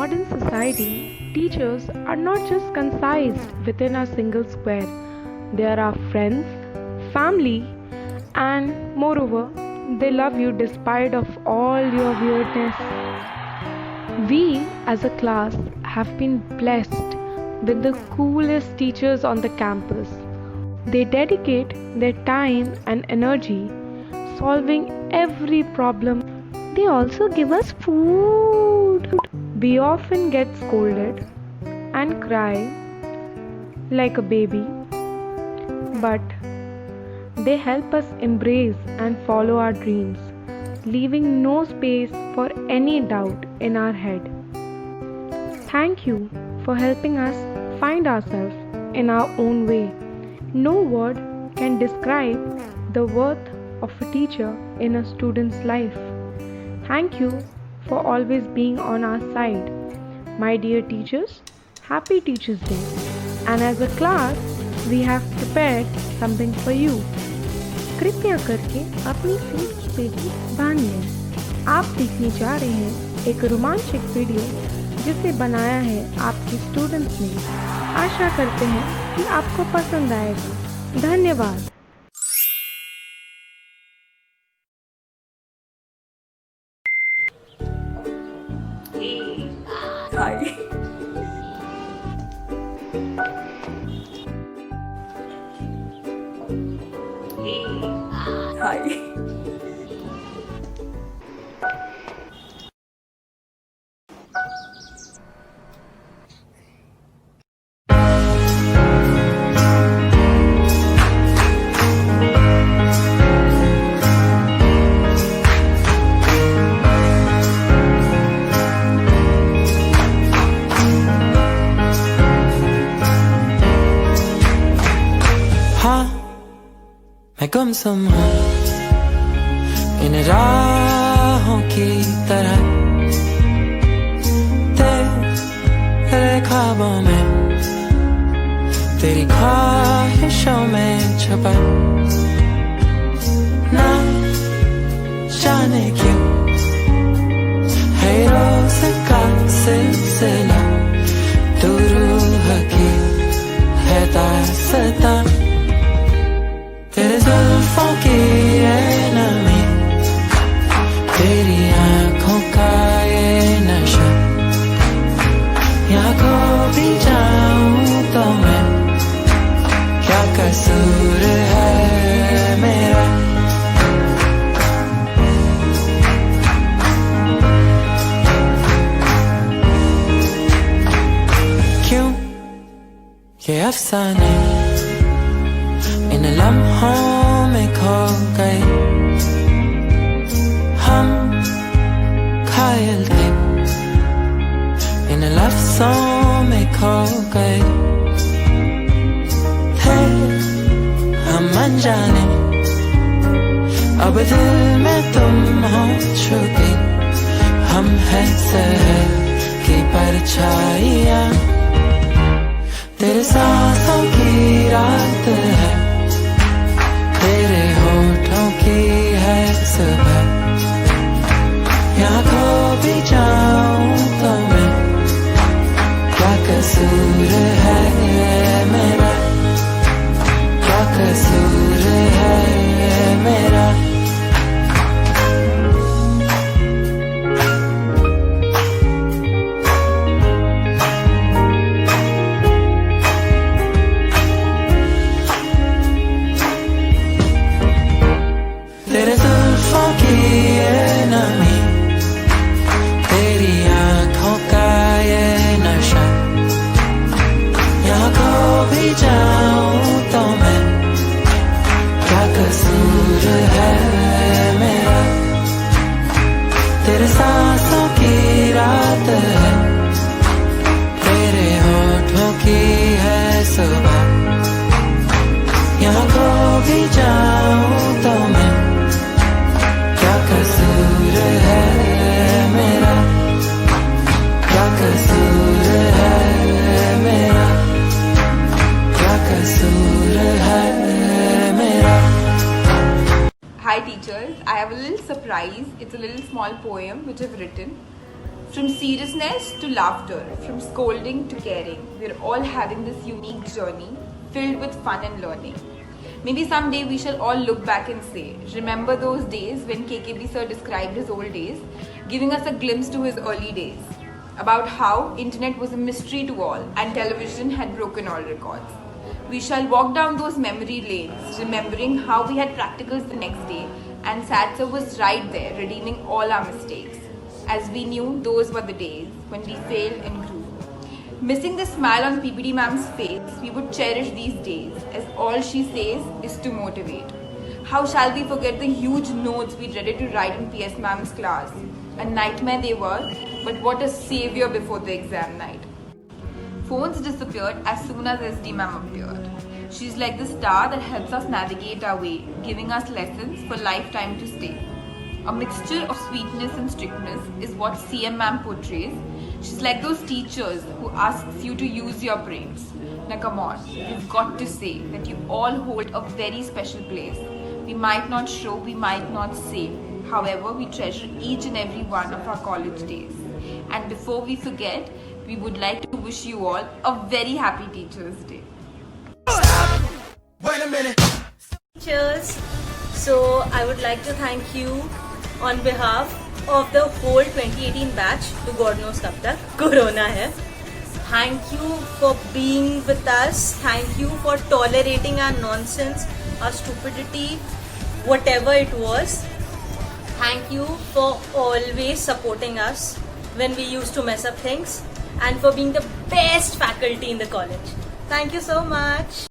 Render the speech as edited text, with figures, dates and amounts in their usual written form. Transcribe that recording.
modern society, teachers are not just concised within a single square. They are our friends, family, and moreover, they love you despite of all your weirdness. We as a class have been blessed with the coolest teachers on the campus. They dedicate their time and energy solving every problem. They also give us food. We often get scolded and cry like a baby, but they help us embrace and follow our dreams, leaving no space for any doubt in our head. Thank you for helping us find ourselves in our own way. No word can describe the worth of a teacher in a student's life. Thank you for always being on our side. My dear teachers, happy Teachers Day. And as a class, we have prepared something for you. कृपया करके अपनी seat की पेटी बांध लें। आप देखने जा रहे हैं एक रोमांचक वीडियो जिसे बनाया है आपके स्टूडेंट्स ने। आशा करते हैं कि आपको पसंद आएगा। धन्यवाद। Hi. Hi. हाँ मैं गुमसुम हूँ इन राहों की तरह, तेरे ख्वाबों में, तेरी ख्वाहिशों में छुपा। ना जाने क्यों है रोज का सिलसिला, तू रूह की है दास्तां। तेरे जुल्फों की ये नमी, तेरी आँखों का ये नशा, यहाँ खो भी जाऊं तो मैं, क्या कसूर है मेरा। क्यों ये अफसाने इन लम्हों में खो गए, हम घायल थे इन लफ्जों में खो गए, थे हम अनजाने, अब दिल में तुम हो चुके, हम हैं शहर की परछाइयाँ, तेरे सांसों की रात है, तेरे होठों की है सुबह, यहाँ खो भी जाऊं तो मैं, क्या कसूर है मेरा, क्या कसूर है मेरा। तेरे जुल्फों की ये नमी, तेरी आँखों का ये नशा, यहाँ खो भी जाऊं तो मैं, क्या कसूर है मेरा। तेरे सांसों की रात है, तेरे होठों की है सुबह, यहाँ खो भी जाऊं तो मैं, क्या कसूर है मेरा, क्या कसूर है मेरा, क्या कसूर है मेरा। Hi teachers, I have a little surprise. It's a little small poem which I've written. From seriousness to laughter, from scolding to caring, we're all having this unique journey filled with fun and learning. Maybe someday we shall all look back and say, remember those days when KKB sir described his old days, giving us a glimpse to his early days, about how internet was a mystery to all and television had broken all records. We shall walk down those memory lanes, remembering how we had practicals the next day and Sat sir was right there redeeming all our mistakes, as we knew those were the days when we failed and grew. Missing the smile on PPD ma'am's face, we would cherish these days as all she says is to motivate. How shall we forget the huge notes we dreaded to write in PS ma'am's class? A nightmare they were, but what a savior before the exam night. Phones disappeared as soon as SD ma'am appeared. She's like the star that helps us navigate our way, giving us lessons for lifetime to stay. A mixture of sweetness and strictness is what CM ma'am portrays. She's like those teachers who asks you to use your brains. Now come on, we've got to say that you all hold a very special place. We might not show, we might not say. However, we treasure each and every one of our college days. And before we forget, we would like to wish you all a very happy Teachers' Day. Wait a minute. Teachers, so I would like to thank you on behalf of the whole 2018 batch to God knows कब तक Corona है. Thank you for being with us. Thank you for tolerating our nonsense, our stupidity, whatever it was. Thank you for always supporting us when we used to mess up things and for being the best faculty in the college. Thank you so much.